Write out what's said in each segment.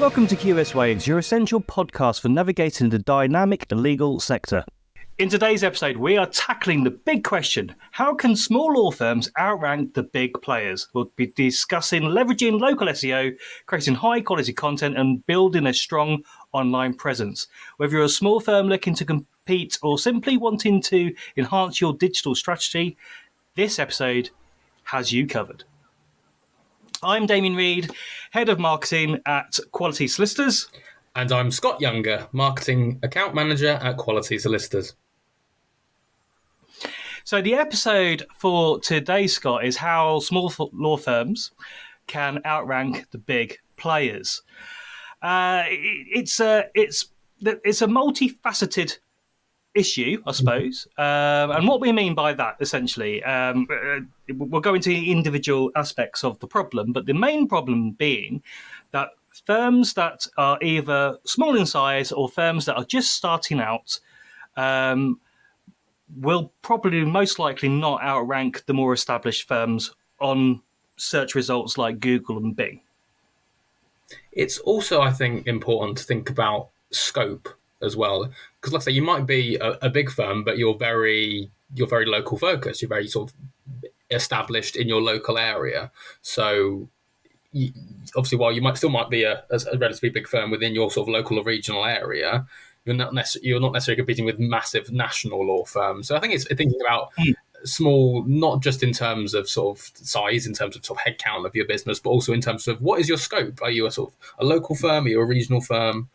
Welcome to QS Waves, your essential podcast for navigating the dynamic legal sector. In today's episode, we are tackling the big question: how can small law firms outrank the big players? We'll be discussing leveraging local SEO, creating high-quality content, and building a strong online presence. Whether you're a small firm looking to compete or simply wanting to enhance your digital strategy, this episode has you covered. I'm Damien Reed, Head of Marketing at Quality Solicitors. And I'm Scott Younger, Marketing Account Manager at Quality Solicitors. So the episode for today, Scott, is how small law firms can outrank the big players. It's a multifaceted issue, I suppose. And what we mean by that, essentially, we'll go into the individual aspects of the problem, but the main problem being that firms that are either small in size or firms that are just starting out will probably most likely not outrank the more established firms on search results like Google and Bing. It's also, I think, important to think about scope as well, because let's say you might be a big firm, but you're very local focused. You're very sort of established in your local area. So obviously, while you might be a relatively big firm within your sort of local or regional area, you're not necessarily competing with massive national law firms. So I think it's thinking about small, not just in terms of sort of size, in terms of sort of headcount of your business, but also in terms of what is your scope? Are you a sort of a local firm? Are you a regional firm?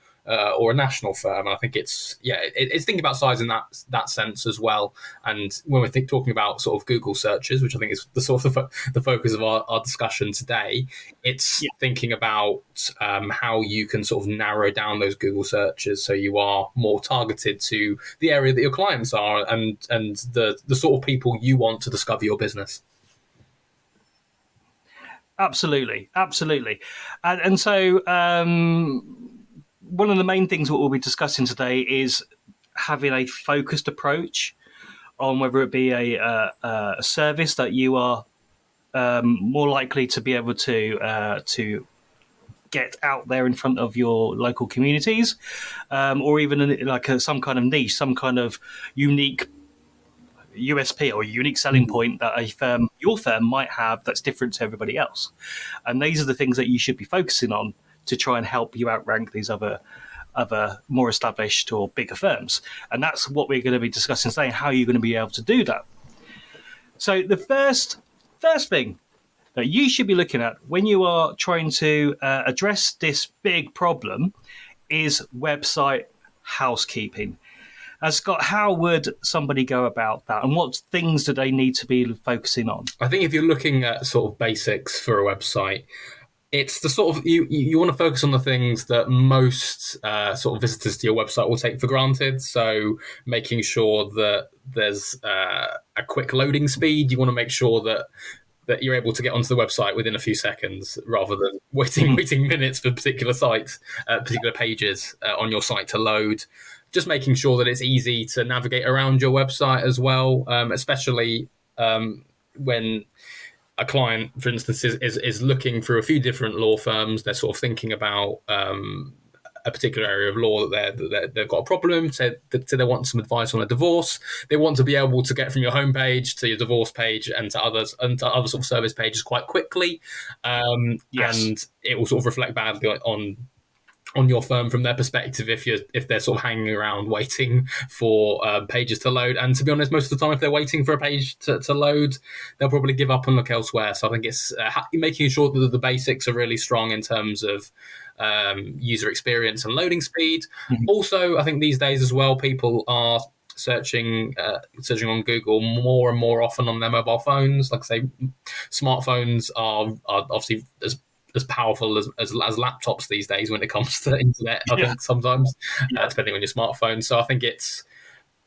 Or a national firm? And I think it's thinking about size in that sense as well. And when we're talking about sort of Google searches, which I think is the sort of the focus of our discussion today, it's thinking about how you can sort of narrow down those Google searches so you are more targeted to the area that your clients are and the sort of people you want to discover your business. Absolutely. And so one of the main things what we'll be discussing today is having a focused approach on whether it be a service that you are more likely to be able to get out there in front of your local communities, or even some kind of niche, some kind of unique USP or unique selling point that your firm might have that's different to everybody else. And these are the things that you should be focusing on to try and help you outrank these other more established or bigger firms. And that's what we're going to be discussing today, how you're going to be able to do that. So the first thing that you should be looking at when you are trying to address this big problem is website housekeeping. Scott, how would somebody go about that, and what things do they need to be focusing on? I think if you're looking at sort of basics for a website, it's the sort of you want to focus on the things that most sort of visitors to your website will take for granted. So making sure that there's a quick loading speed. You want to make sure that you're able to get onto the website within a few seconds rather than waiting minutes for particular sites, particular pages on your site to load. Just making sure that it's easy to navigate around your website as well, especially when a client, for instance, is looking through a few different law firms. They're sort of thinking about a particular area of law that they've got a problem. So they want some advice on a divorce. They want to be able to get from your homepage to your divorce page and to other sort of service pages quite quickly. And it will sort of reflect badly on your firm from their perspective if they're sort of hanging around waiting for pages to load. And to be honest, most of the time if they're waiting for a page to load, they'll probably give up and look elsewhere. So I think it's making sure that the basics are really strong in terms of user experience and loading speed. Mm-hmm. Also, I think these days as well, people are searching on Google more and more often on their mobile phones. Like I say, smartphones are obviously as powerful as laptops these days when it comes to the internet, I think sometimes, depending on your smartphone. So I think it's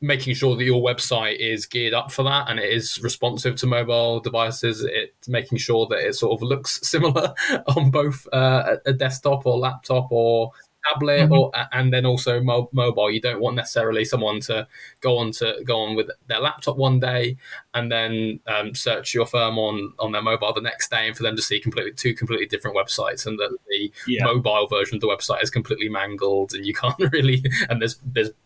making sure that your website is geared up for that and it is responsive to mobile devices. It's making sure that it sort of looks similar on both a desktop or laptop or tablet, Hmm. or and then also mobile. You don't want necessarily someone to go on with their laptop one day and then search your firm on their mobile the next day, and for them to see two completely different websites, and that the Yeah. mobile version of the website is completely mangled, and you can't really, and there's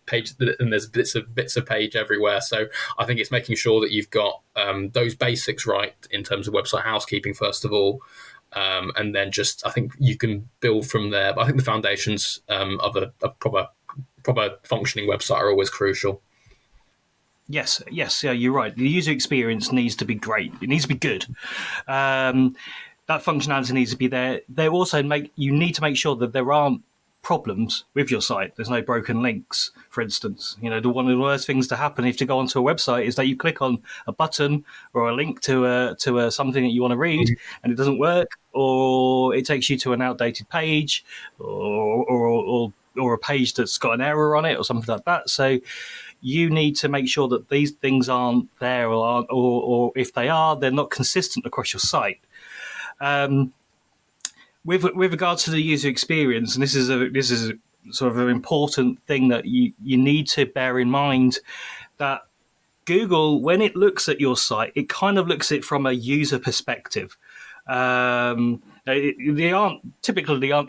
page and there's bits of page everywhere. So I think it's making sure that you've got those basics right in terms of website housekeeping first of all, and then just I think you can build from there. But I think the foundations of a proper functioning website are always crucial. Yes, yes, yeah, you're right. The user experience needs to be great. It needs to be good. Um, that functionality needs to be there. They also make you need to make sure that there aren't problems with your site. There's no broken links, for instance. One of the worst things to happen if you go onto a website is that you click on a button or a link to something that you want to read and it doesn't work, or it takes you to an outdated page, or a page that's got an error on it, or something like that. So you need to make sure that these things aren't there, or if they are, they're not consistent across your site. Um, with regards to the user experience, and this is a sort of an important thing that you need to bear in mind, that Google, when it looks at your site, it kind of looks at it from a user perspective. They aren't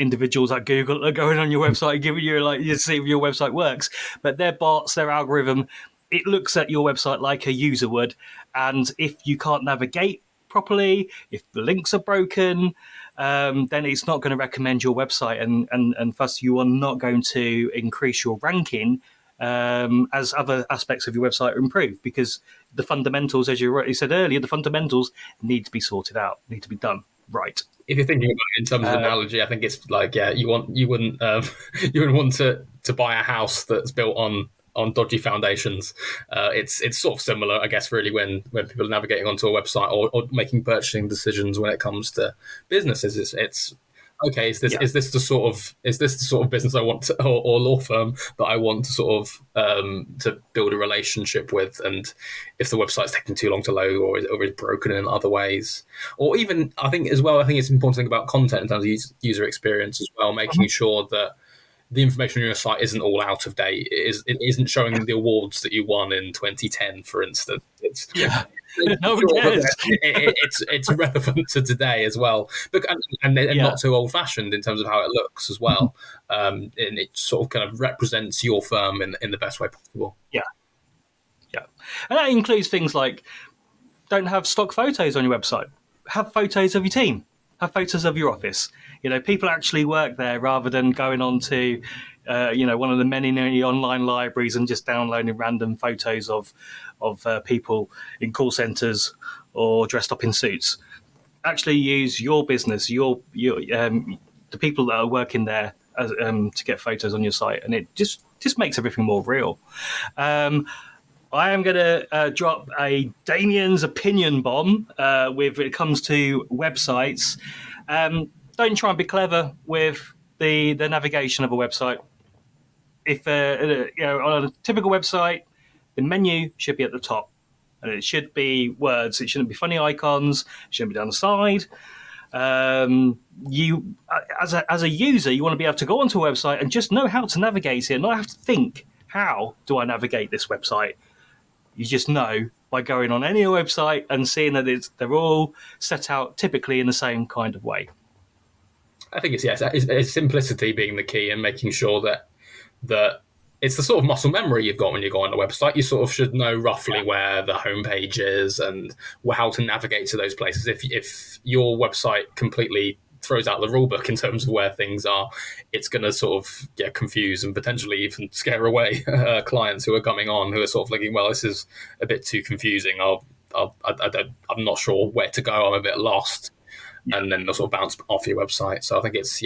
individuals at Google that are going on your website and giving you you see if your website works, but their bots, their algorithm, it looks at your website like a user would, and if you can't navigate properly, if the links are broken, then it's not going to recommend your website, and thus you are not going to increase your ranking as other aspects of your website improve, because the fundamentals, as you said earlier, the fundamentals need to be sorted out, need to be done right. If you're thinking about it in terms of analogy, I think it's like, yeah, you wouldn't you wouldn't want to buy a house that's built on dodgy foundations. It's sort of similar, I guess, really, when people are navigating onto a website, or making purchasing decisions when it comes to businesses. It's okay. Yeah. Is this the sort of business I want to, or law firm that I want to sort of to build a relationship with? And if the website's taking too long to load, or is broken in other ways, or even I think as well, I think it's important to think about content in terms of user experience as well, making sure that the information on your site isn't all out of date. It isn't showing the awards that you won in 2010, for instance. It's Yeah. making No one sure cares. that it's relevant to today as well, but and Yeah. not too old fashioned in terms of how it looks as well. And it sort of kind of represents your firm in the best way possible. Yeah. Yeah. And that includes things like, don't have stock photos on your website. Have photos of your team. Have photos of your office. People actually work there, rather than going on to, one of the many online libraries and just downloading random photos of people in call centres or dressed up in suits. Actually, use your business, your the people that are working there, to get photos on your site, and it just makes everything more real. Um, I am going to drop a Damien's opinion bomb when it comes to websites. Don't try and be clever with the navigation of a website. If on a typical website, the menu should be at the top, and it should be words. It shouldn't be funny icons. It shouldn't be down the side. You, as a user, you want to be able to go onto a website and just know how to navigate it, not have to think, how do I navigate this website? You just know by going on any website and seeing that they're all set out typically in the same kind of way. I think it's simplicity being the key, and making sure that it's the sort of muscle memory you've got when you go on a website. You sort of should know roughly where the homepage is and how to navigate to those places. If your website completely throws out the rule book in terms of where things are, it's going to sort of confuse and potentially even scare away clients who are coming on, who are sort of thinking, well, this is a bit too confusing. I'm not sure where to go. I'm a bit lost. And then they'll sort of bounce off your website. So I think it's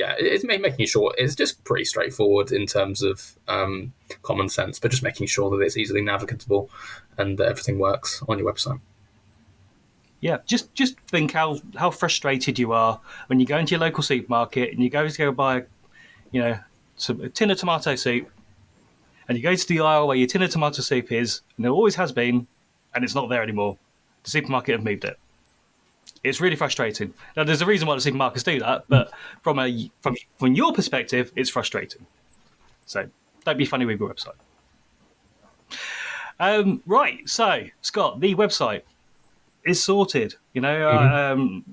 making sure it's just pretty straightforward in terms of common sense, but just making sure that it's easily navigable and that everything works on your website. Yeah, just think how frustrated you are when you go into your local supermarket and you go buy, a tin of tomato soup, and you go to the aisle where your tin of tomato soup is, and there always has been, and it's not there anymore. The supermarket have moved it. It's really frustrating. Now, there's a reason why the supermarkets do that, but from your perspective, it's frustrating. So don't be funny with your website. Right. So, Scott, the website is sorted. Mhm.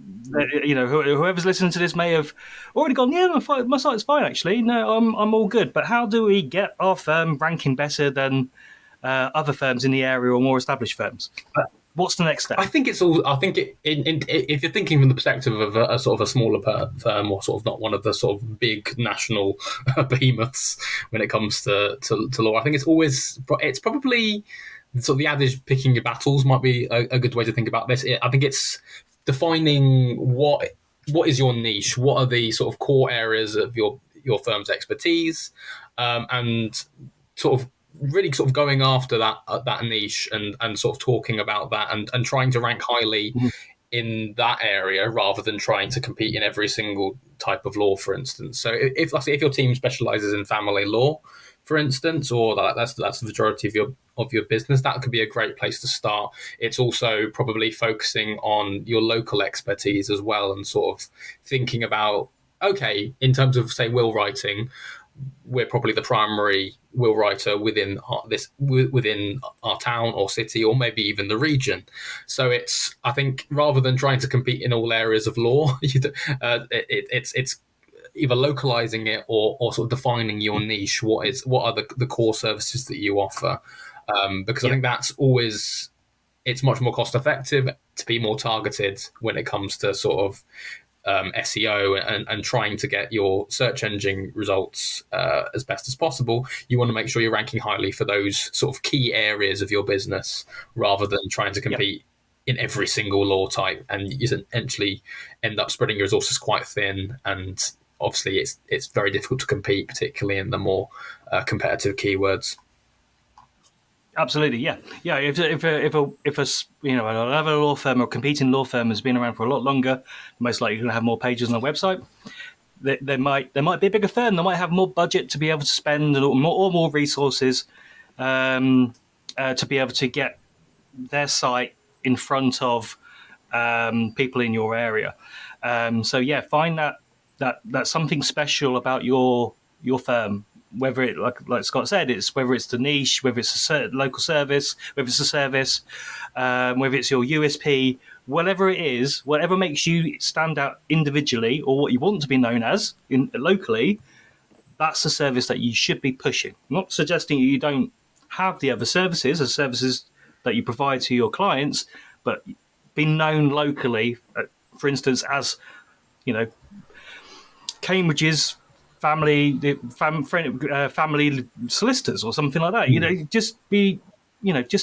Whoever's listening to this may have already gone. Yeah, my site's fine actually. No, I'm all good. But how do we get our firm ranking better than other firms in the area or more established firms? What's the next step? I think it's all. I think if you're thinking from the perspective of a sort of a smaller firm, or sort of not one of the sort of big national behemoths when it comes to law, I think it's probably sort of the adage picking your battles might be a good way to think about this. I think it's defining what is your niche, what are the sort of core areas of your firm's expertise, and sort of really sort of going after that niche and sort of talking about that and trying to rank highly Mhm. in that area rather than trying to compete in every single type of law, for instance. So if let's say if your team specializes in family law, for instance, or that's the majority of your business, that could be a great place to start. It's also probably focusing on your local expertise as well and sort of thinking about, okay, in terms of say will writing, we're probably the primary will writer within our town or city or maybe even the region. So it's, I think, rather than trying to compete in all areas of law, it's either localizing it or sort of defining your niche. What are the core services that you offer? Because I Yeah, think that's always, it's much more cost effective to be more targeted when it comes to sort of SEO and trying to get your search engine results as best as possible. You want to make sure you're ranking highly for those sort of key areas of your business rather than trying to yeah. compete in every single law type, and you essentially end up spreading your resources quite thin. And obviously, it's very difficult to compete, particularly in the more competitive keywords. Absolutely, yeah, yeah. Another law firm or competing law firm has been around for a lot longer, most likely going to have more pages on their website. They might be a bigger firm. They might have more budget to be able to spend or more resources to be able to get their site in front of people in your area. So yeah, find that something special about your firm. Whether it like Scott said, whether it's the niche, whether it's a local service, whether it's a service, whether it's your USP, whatever it is, whatever makes you stand out individually or what you want to be known as locally, that's the service that you should be pushing. I'm not suggesting you don't have the other services as services that you provide to your clients, but be known locally, for instance, as you know, Cambridge's family solicitors or something like that. Just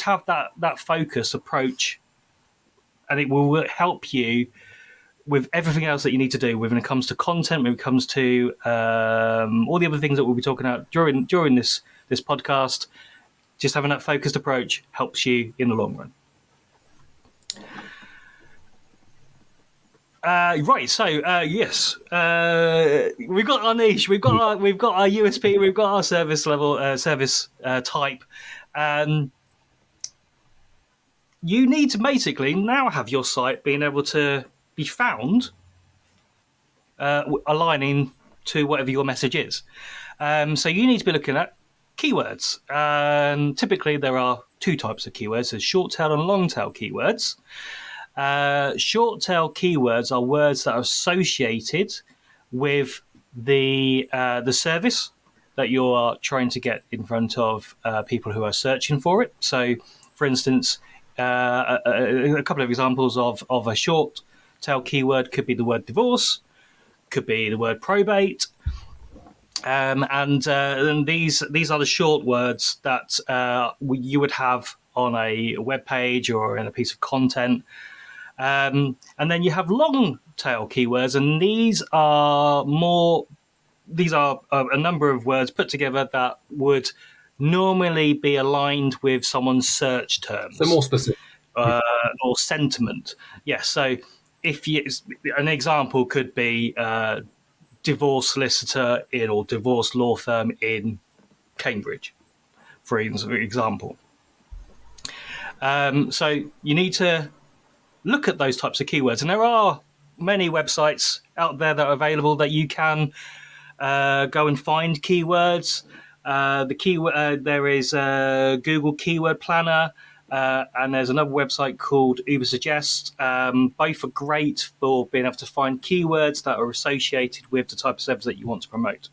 have that focus approach, and it will help you with everything else that you need to do when it comes to content, when it comes to all the other things that we'll be talking about during this podcast. Just having that focused approach helps you in the long run. Right, so yes, we've got our niche, we've got our USP, we've got our service level, service type. Um, you need to basically now have your site being able to be found aligning to whatever your message is. So you need to be looking at keywords. Typically, there are two types of keywords: there's short tail and long tail keywords. Short tail keywords are words that are associated with the service that you are trying to get in front of people who are searching for it. So, for instance, a couple of examples of a short tail keyword could be the word divorce, could be the word probate, and these are the short words that you would have on a web page or in a piece of content. And then you have long tail keywords, and these are a number of words put together that would normally be aligned with someone's search So terms more specific. or sentiment. Yes, so if you, an example could be divorce solicitor in or divorce law firm in Cambridge, for example. So you need to look at those types of keywords. And there are many websites out there that are available that you can go and find keywords. There is Google Keyword Planner, and there's another website called Ubersuggest. Both are great for being able to find keywords that are associated with the type of service that you want to promote.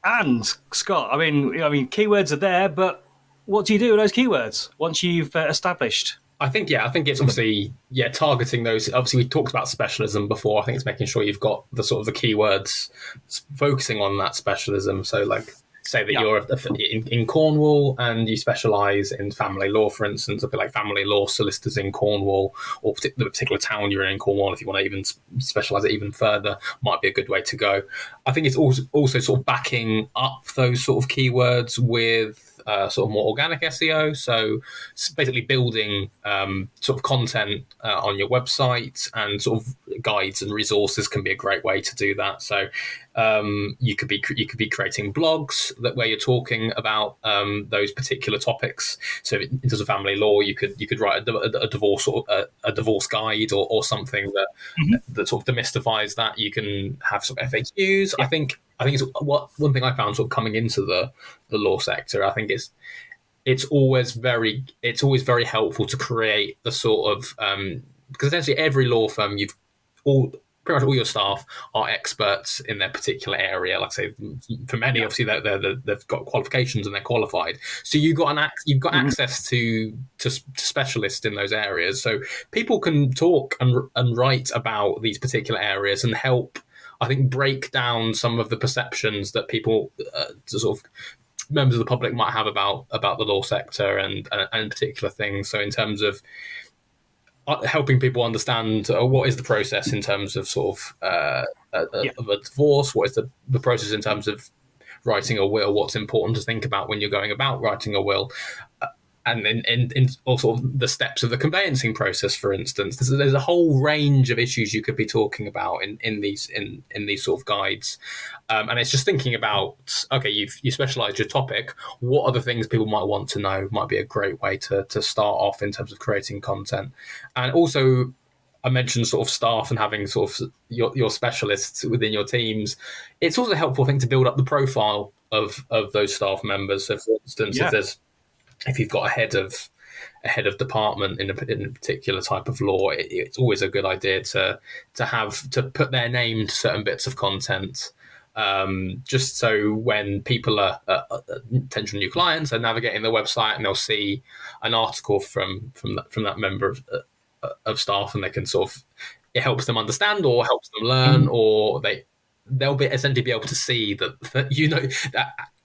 And Scott, I mean, keywords are there, but what do you do with those keywords once you've established? I think it's obviously targeting those. Obviously, we talked about specialism before. I think it's making sure you've got the sort of the keywords focusing on that specialism. So, like, say that you're in Cornwall and you specialise in family law, for instance, a bit like family law solicitors in Cornwall, or the particular town you're in Cornwall. If you want to even specialise it even further, might be a good way to go. I think it's also sort of backing up those sort of keywords with sort of more organic SEO. So basically building sort of content on your website, and sort of guides and resources can be a great way to do that. So you could be creating blogs where you're talking about those particular topics. So in terms of family law, you could write a divorce or a divorce guide or something that sort of demystifies that. You can have some FAQs. I think it's one thing I found sort of coming into the law sector. I think it's always very helpful to create the sort of because essentially every law firm, pretty much all your staff are experts in their particular area. Like I say, for many, obviously they've got qualifications and they're qualified. So you've got access to specialists in those areas. So people can talk and write about these particular areas and help, I think, break down some of the perceptions that people, sort of members of the public, might have about the law sector and particular things. So in terms of helping people understand what is the process in terms of sort of of a divorce, what is the process in terms of writing a will, what's important to think about when you're going about writing a will, and in also the steps of the conveyancing process, for instance. There's a whole range of issues you could be talking about in these sort of guides, and it's just thinking about, okay, you specialised your topic. What are the things people might want to know? Might be a great way to start off in terms of creating content. And also, I mentioned sort of staff and having sort of your specialists within your teams. It's also a helpful thing to build up the profile of those staff members. So, for instance, if you've got a head of department in a particular type of law, it's always a good idea to put their name to certain bits of content, just so when people are potential new clients are navigating the website and they'll see an article from that member of staff, and they can sort of, it helps them understand or helps them learn, or they'll essentially be able to see that that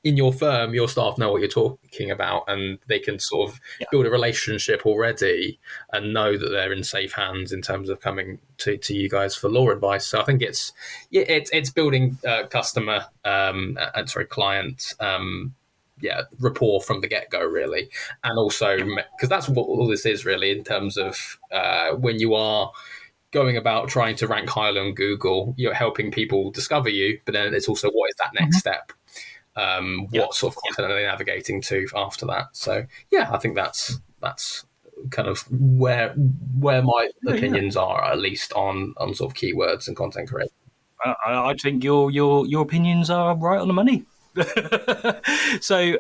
in your firm, your staff know what you're talking about, and they can sort of build a relationship already and know that they're in safe hands in terms of coming to you guys for law advice. So I think it's building client rapport from the get-go, really. And also, because that's what all this is really, in terms of when you are going about trying to rank highly on Google, you're helping people discover you, but then it's also, what is that next step? What sort of content are they navigating to after that? So I think that's kind of where my opinions are, at least on sort of keywords and content creation. I think your opinions are right on the money. So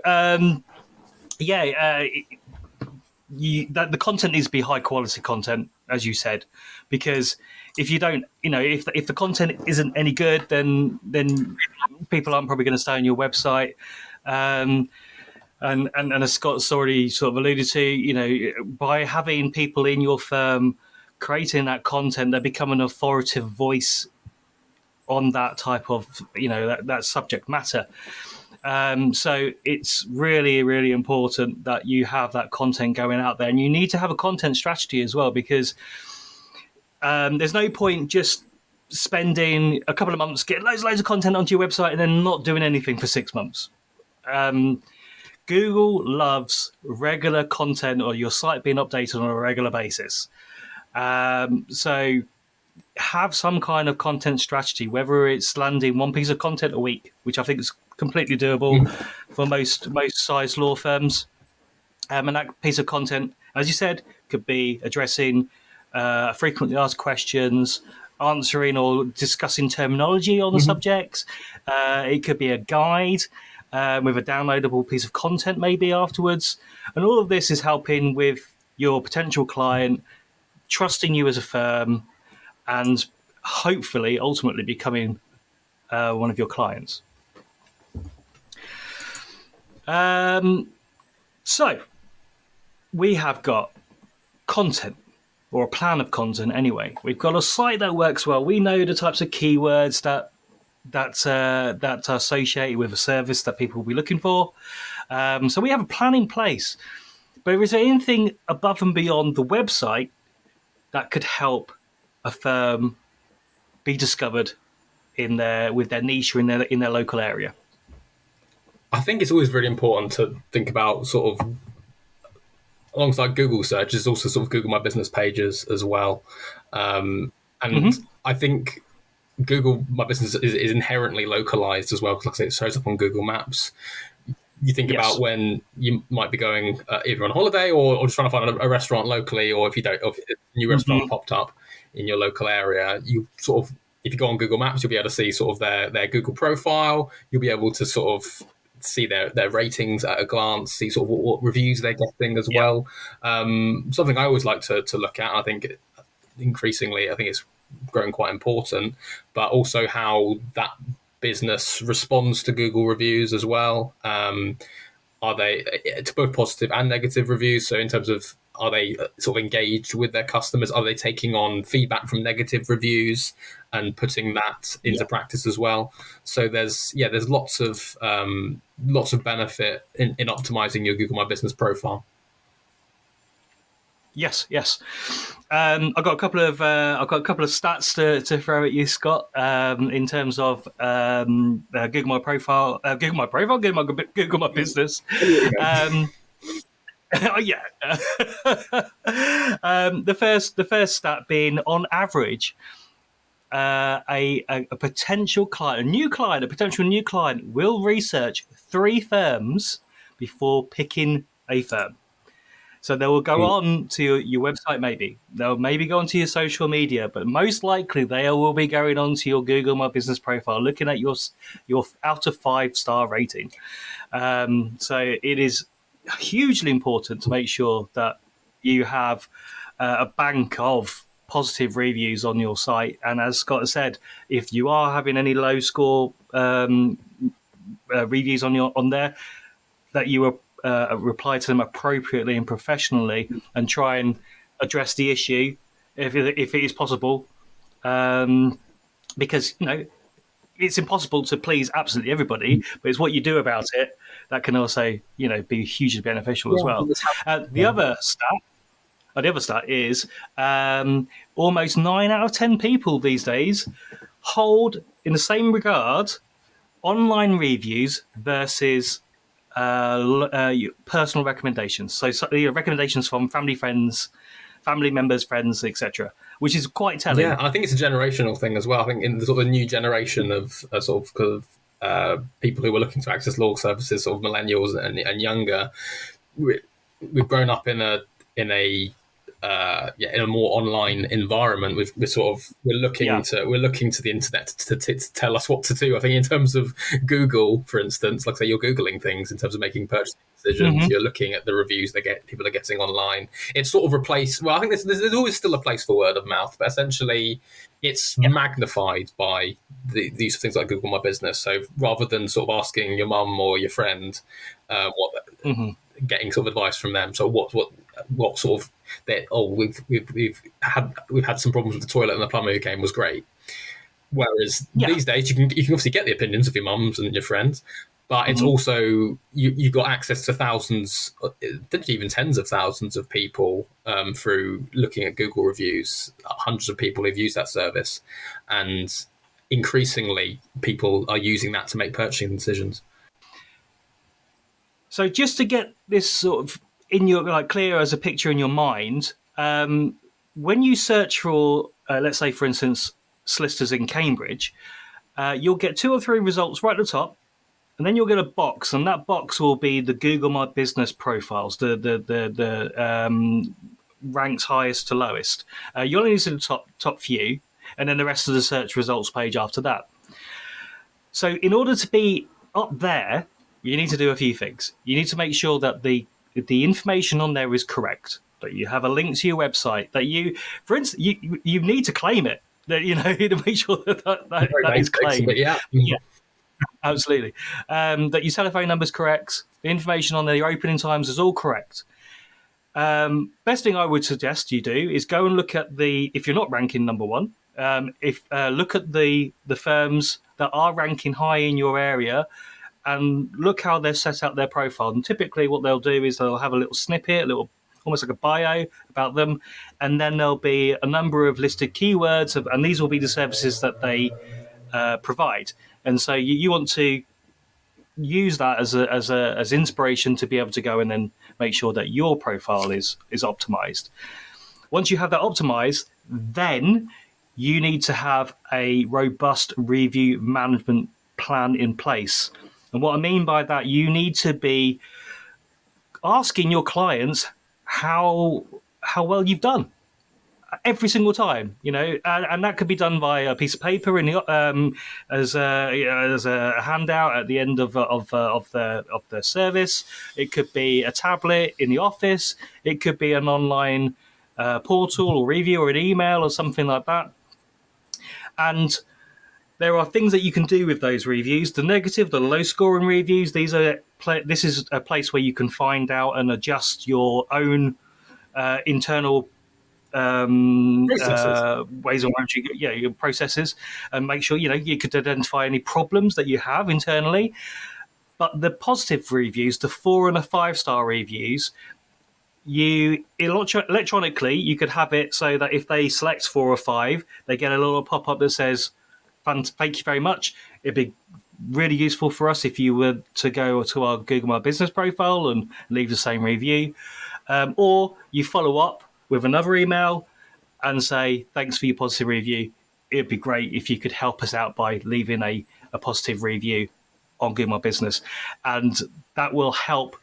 the content needs to be high quality content, as you said, because if you don't, if the content isn't any good, then people aren't probably going to stay on your website. And as Scott's already sort of alluded to, by having people in your firm creating that content, they become an authoritative voice on that type of, that subject matter. So it's really, really important that you have that content going out there, and you need to have a content strategy as well, because there's no point just spending a couple of months getting loads of content onto your website and then not doing anything for 6 months. Google loves regular content, or your site being updated on a regular basis. So have some kind of content strategy, whether it's landing one piece of content a week, which I think is completely doable for most size law firms. And that piece of content As you said, could be addressing frequently asked questions, answering or discussing terminology on the Mhm. subjects. It could be a guide with a downloadable piece of content maybe afterwards. And all of this is helping with your potential client trusting you as a firm and hopefully ultimately becoming one of your clients. So we have got content or a plan of content anyway. We've got a site that works well. We know the types of keywords that are associated with a service that people will be looking for. So we have a plan in place. But is there anything above and beyond the website that could help a firm be discovered in their with their niche or in their local area? I think it's always really important to think about sort of alongside Google search is also sort of Google My Business pages as well. And Mm-hmm. I think Google My Business is inherently localized as well because, like I say, it shows up on Google Maps. You think about Yes. when you might be going either on holiday or just trying to find a restaurant locally, or if you don't, or if a new restaurant Mm-hmm. popped up in your local area, you sort of, if you go on Google Maps, you'll be able to see sort of their Google profile. You'll be able to sort of see their ratings at a glance, see sort of what reviews they're getting as Yeah. well. Something I always like to look at. I think increasingly, I think it's growing quite important, but also how that business responds to Google reviews as well. Are they to both positive and negative reviews? So in terms of are they sort of engaged with their customers? Are they taking on feedback from negative reviews and putting that into Yeah. practice as well? So there's lots of benefit in optimizing your Google My Business profile. Yes. Yes. I've got a couple of stats to throw at you, Scott. In terms of Google My Business. Um, oh yeah. The first stat being on average, a potential client, a potential new client, will research 3 firms before picking a firm. So they will go on to your website, maybe. They'll maybe go onto your social media, but most likely they will be going onto your Google My Business profile, looking at your out of 5-star rating. So it is hugely important to make sure that you have a bank of positive reviews on your site. And as Scott has said, if you are having any low score reviews on there, that you reply to them appropriately and professionally, and try and address the issue if it is possible. Because it's impossible to please absolutely everybody, but it's what you do about it that can also be hugely beneficial as well. The other stat is almost 9 out of 10 people these days hold in the same regard online reviews versus personal recommendations. So recommendations from family, friends, family members, friends, etc., which is quite Yeah, telling. I think it's a generational thing as well. I think in the sort of new generation of people who are looking to access law services, sort of millennials and younger, we've grown up in a more online environment. Yeah. We're looking to the internet to tell us what to do. I think in terms of Google, for instance, like say you're googling things in terms of making purchasing decisions. Hmm. You're looking at the reviews people are getting online. It's sort of replaced. Well, I think there's always still a place for word of mouth, but essentially it's Yeah. magnified by these things like Google My Business. So rather than sort of asking your mum or your friend what Hmm. getting sort of advice from them. So what sort of that? Oh, we've had some problems with the toilet and the plumber who came was great. Whereas Yeah. these days you can obviously get the opinions of your mums and your friends, but it's Hmm. also you got access to thousands, even tens of thousands of people through looking at Google reviews, hundreds of people who've used that service, and increasingly people are using that to make purchasing decisions. So just to get this sort of in your clear as a picture in your mind, when you search for, let's say, for instance, solicitors in Cambridge, you'll get 2 or 3 results right at the top, and then you'll get a box, and that box will be the Google My Business profiles, the ranks highest to lowest. You only need to the top few, and then the rest of the search results page after that. So in order to be up there, you need to do a few things. You need to make sure that the information on there is correct, that you have a link to your website, that you, for instance, you need to claim it. That to make sure that is claimed. But yeah. Yeah, absolutely. That your telephone number is correct, the information on there, your opening times is all correct. Best thing I would suggest you do is go and look at if you're not ranking number one, look at the firms that are ranking high in your area, and look how they've set out their profile. And typically, what they'll do is they'll have a little snippet, almost like a bio about them, and then there'll be a number of listed keywords, and these will be the services that they provide. And so you want to use that as inspiration to be able to go and then make sure that your profile is optimized. Once you have that optimized, then you need to have a robust review management plan in place. And what I mean by that, you need to be asking your clients how well you've done every single time, and that could be done by a piece of paper as a handout at the end of the service. It could be a tablet in the office. It could be an online portal or review or an email or something like that. And there are things that you can do with those reviews. The negative, the low scoring reviews. This is a place where you can find out and adjust your own internal ways of managing your processes, and make sure you could identify any problems that you have internally. But the positive reviews, the 4 and 5-star reviews, electronically you could have it so that if they select 4 or 5, they get a little pop-up that says, "Thank you very much. It'd be really useful for us if you were to go to our Google My Business profile and leave the same review." Or you follow up with another email and say, "Thanks for your positive review. It'd be great if you could help us out by leaving a positive review on Google My Business." And that will help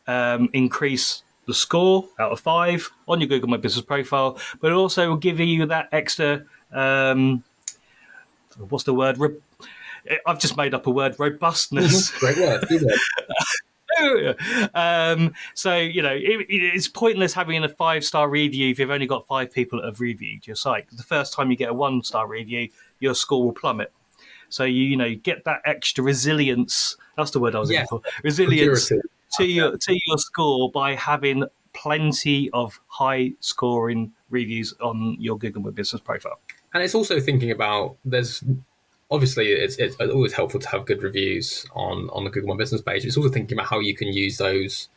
increase the score out of 5 on your Google My Business profile, but it also will give you that extra, what's the word? I've just made up a word, robustness. Great word. Good word. So it's pointless having a 5-star review if you've only got 5 people that have reviewed your site. The first time you get a 1-star review, your score will plummet. So you get that extra resilience. That's the word I was looking for. Resilience to your score by having plenty of high scoring reviews on your Google My Business profile. And it's also thinking about obviously, it's always helpful to have good reviews on the Google My Business page. It's also thinking about how you can use those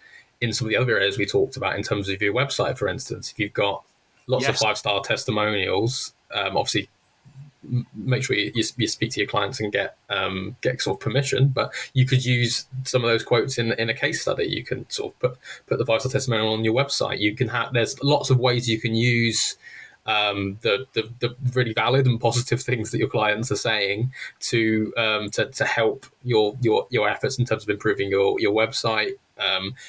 in some of the other areas we talked about in terms of your website, for instance. If you've got lots of 5-star testimonials, obviously make sure you speak to your clients and get sort of permission. But you could use some of those quotes in a case study. You can sort of put the 5-star testimonial on your website. You can there's lots of ways you can use the really valid and positive things that your clients are saying to help your efforts in terms of improving your website,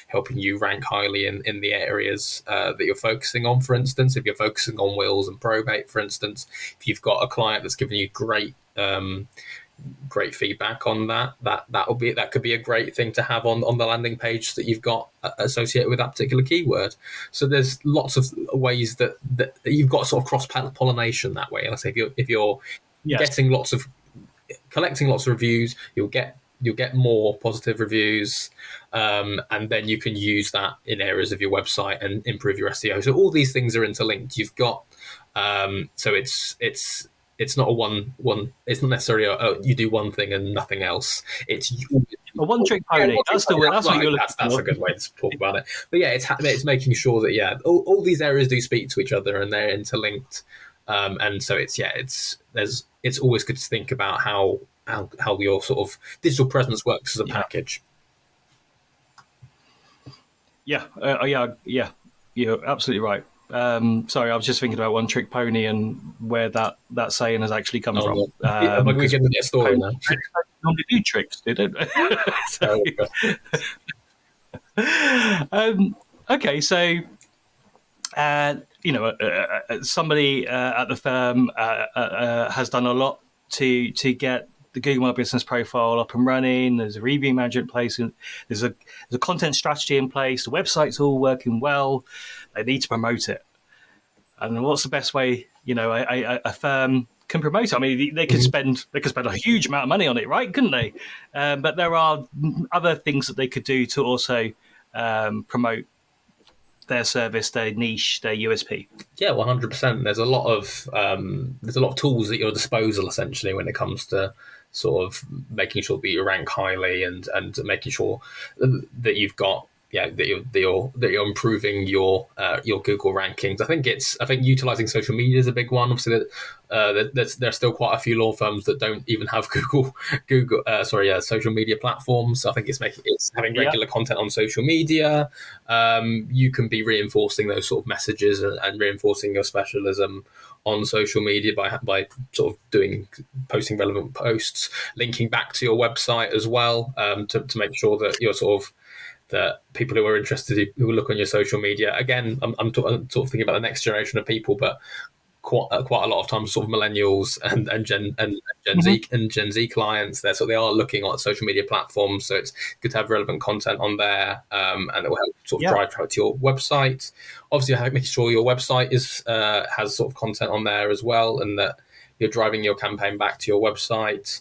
helping you rank highly in the areas that you're focusing on. For instance, if you're focusing on wills and probate, for instance, if you've got a client that's giving you great feedback on that could be a great thing to have on the landing page that you've got associated with that particular keyword. So there's lots of ways that you've got sort of cross pollination that way. And I say if you're getting collecting lots of reviews, you'll get more positive reviews, and then you can use that in areas of your website and improve your SEO. So all these things are interlinked. You've got so it's not a one. It's not necessarily you do one thing and nothing else. It's a one-trick pony. That's the word. That's what you're looking for. That's a good way to talk about it. But yeah, it's making sure that all these areas do speak to each other and they're interlinked. And so it's always good to think about how your sort of digital presence works as a package. Yeah, you're absolutely right. Sorry, I was just thinking about one trick pony and where that saying has actually come from. We're getting a story now. normally do tricks, don't they? So, Very good. okay, so somebody at the firm has done a lot to get the Google My Business profile up and running. There's a review management in place, and there's a content strategy in place. The website's all working well. They need to promote it. And what's the best way? A firm can promote it. I mean, they could spend a huge amount of money on it, right? Couldn't they? But there are other things that they could do to also promote their service, their niche, their USP. Yeah, 100%. There's a lot of tools at your disposal essentially when it comes to sort of making sure that you rank highly and making sure that you've got that you're improving your Google rankings. I think utilizing social media is a big one. Obviously, there's still quite a few law firms that don't even have social media platforms. So I think it's having regular content on social media. You can be reinforcing those sort of messages and reinforcing your specialism on social media by sort of posting relevant posts, linking back to your website as well, to make sure that you're sort of that people who are interested, who look on your social media. Again, I'm sort of thinking about the next generation of people, but quite a lot of times, sort of millennials and Gen Z clients, they are looking at social media platforms. So it's good to have relevant content on there, and it will help sort of drive traffic to your website. Obviously, making sure your website has sort of content on there as well, and that you're driving your campaign back to your website.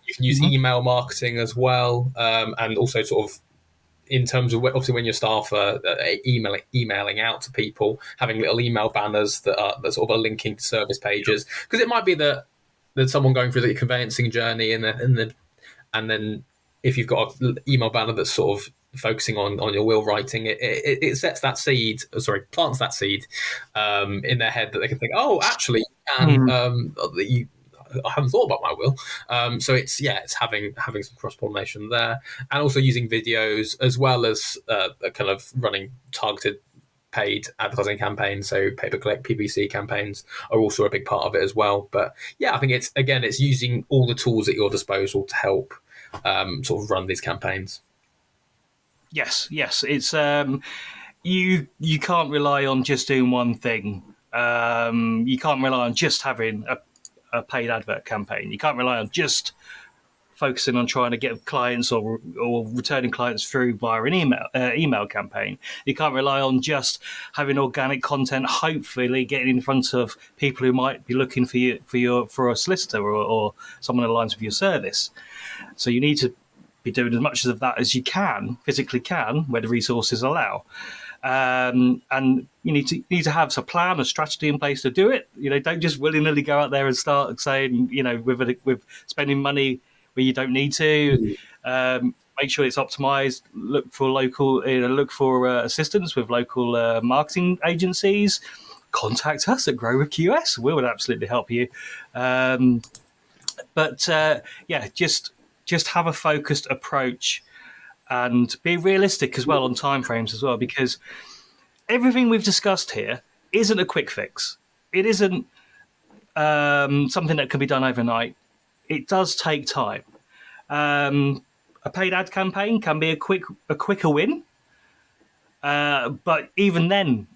You can use email marketing as well, and also sort of in terms of obviously when your staff are emailing out to people, having little email banners that sort of are linking to service pages, because it might be that there's someone going through the conveyancing journey and then if you've got an email banner that's sort of focusing on your will writing, it sets that seed, plants that seed in their head that they can think, oh, actually, I haven't thought about my will. So it's having some cross pollination there, and also using videos as well as kind of running targeted paid advertising campaigns. So pay per click, PPC campaigns are also a big part of it as well. But yeah, I think it's using all the tools at your disposal to help sort of run these campaigns. Yes, it's you can't rely on just doing one thing. You can't rely on just having a paid advert campaign. You can't rely on just focusing on trying to get clients or returning clients through via an email campaign. You can't rely on just having organic content, hopefully getting in front of people who might be looking for a solicitor or someone that aligns with your service. So you need to be doing as much of that as you physically can, where the resources allow. And you need to have a plan, a strategy in place to do it. Don't just willy-nilly go out there and start saying, with spending money where you don't need to. Make sure it's optimized. Look for assistance with local marketing agencies. Contact us at Grow with QS. We would absolutely help you. Just have a focused approach and be realistic as well on timeframes as well, because everything we've discussed here isn't a quick fix. It isn't something that can be done overnight. It does take time. A paid ad campaign can be a quicker win, but even then,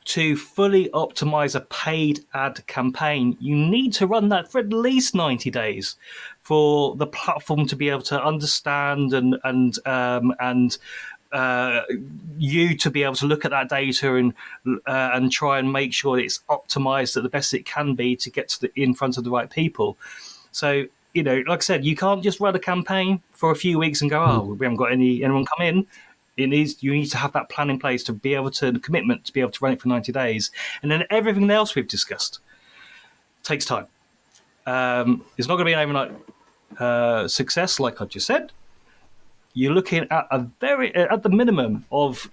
to fully optimize a paid ad campaign, you need to run that for at least 90 days for the platform to be able to understand and you to be able to look at that data and try and make sure it's optimized at the best it can be to get in front of the right people. So, like I said, you can't just run a campaign for a few weeks and go, oh, we haven't got anyone come in. You need to have that plan in place to be able to, the commitment to be able to run it for 90 days. And then everything else we've discussed takes time. It's not going to be an overnight success, like I just said. You're looking at at the minimum of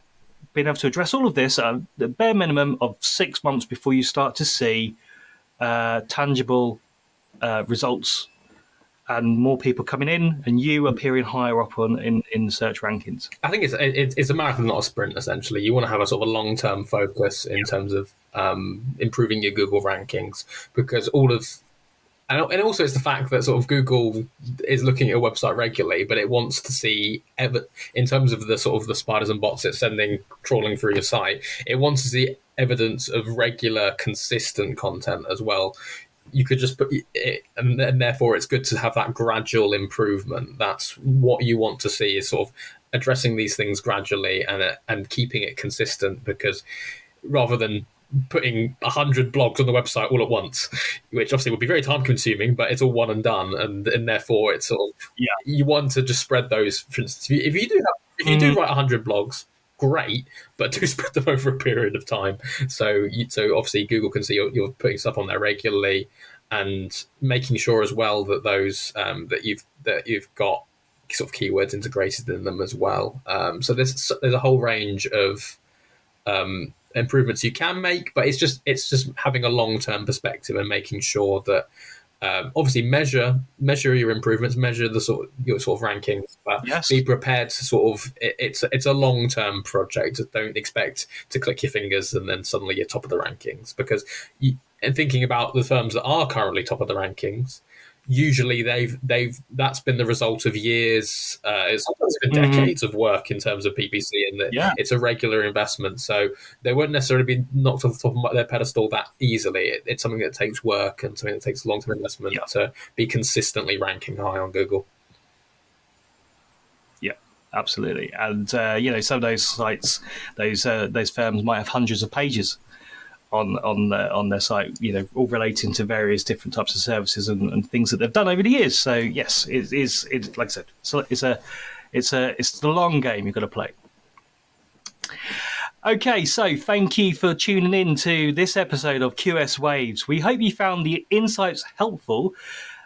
being able to address all of this at the bare minimum of 6 months before you start to see tangible results and more people coming in, and you appearing higher up in search rankings. I think it's a marathon, not a sprint. Essentially, you want to have a sort of a long-term focus in terms of improving your Google rankings, because and also it's the fact that sort of Google is looking at your website regularly, but it wants to see in terms of the sort of the spiders and bots it's sending trawling through your site. It wants to see evidence of regular, consistent content as well. You could just put it, and therefore it's good to have that gradual improvement. That's what you want to see, is sort of addressing these things gradually and keeping it consistent, because rather than putting 100 blogs on the website all at once, which obviously would be very time consuming, but it's all one and done, and therefore it's sort of, Yeah. you want to just spread those. For instance, if you do write 100 blogs, great, but do spread them over a period of time. So obviously Google can see you're putting stuff on there regularly, and making sure as well that those that you've got sort of keywords integrated in them as well. So there's a whole range of improvements you can make, but it's just having a long term perspective and making sure that obviously measure your improvements, measure your sort of rankings, but Yes. be prepared to sort of it's a long term project. Don't expect to click your fingers and then suddenly you're top of the rankings, because and thinking about the firms that are currently top of the rankings, usually that's been the result of years, sometimes even decades of work in terms of PPC, and that it's a regular investment. So they won't necessarily be knocked off the top of their pedestal that easily. It's something that takes work and something that takes long-term investment to be consistently ranking high on Google. Yeah, absolutely. And some of those sites, those firms might have hundreds of pages on their site, all relating to various different types of services and things that they've done over the years. So yes, it's like I said, so it's the long game you've got to play. Okay, so thank you for tuning in to this episode of QS Waves. We hope you found the insights helpful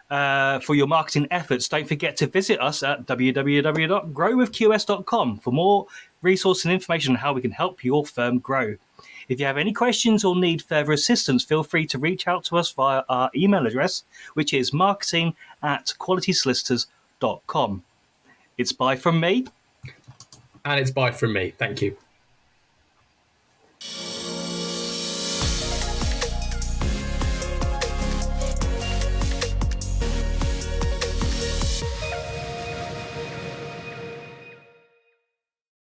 for your marketing efforts. Don't forget to visit us at www.growwithqs.com for more resources and information on how we can help your firm grow. If you have any questions or need further assistance, feel free to reach out to us via our email address, which is marketing@qualitysolicitors.com. It's bye from me. And it's bye from me. Thank you.